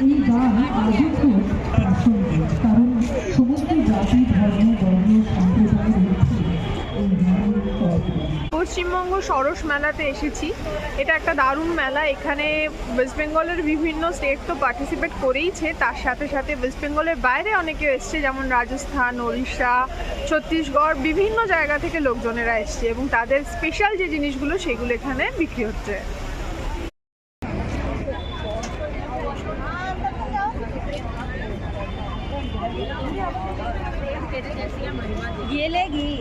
এই গান আজও খুব প্রাসঙ্গিক, কারণ সমস্ত জাতি ধর্ম বর্ণ সম্প্রদায়ের ঊর্ধ্বে এই গানের চর্চা। পশ্চিমবঙ্গ সরস মেলাতে এসেছি। এটা একটা দারুণ মেলা। এখানে ওয়েস্ট বেঙ্গলের বিভিন্ন স্টেট তো পার্টিসিপেট করেইছে, তার সাথে সাথে ওয়েস্ট বেঙ্গলের বাইরে অনেকে এসছে, যেমন রাজস্থান, ওড়িশা, ছত্তিশগড়, বিভিন্ন জায়গা থেকে লোকজনেরা এসছে এবং তাদের স্পেশাল যে জিনিসগুলো সেগুলো এখানে বিক্রি হচ্ছে। ये लेगी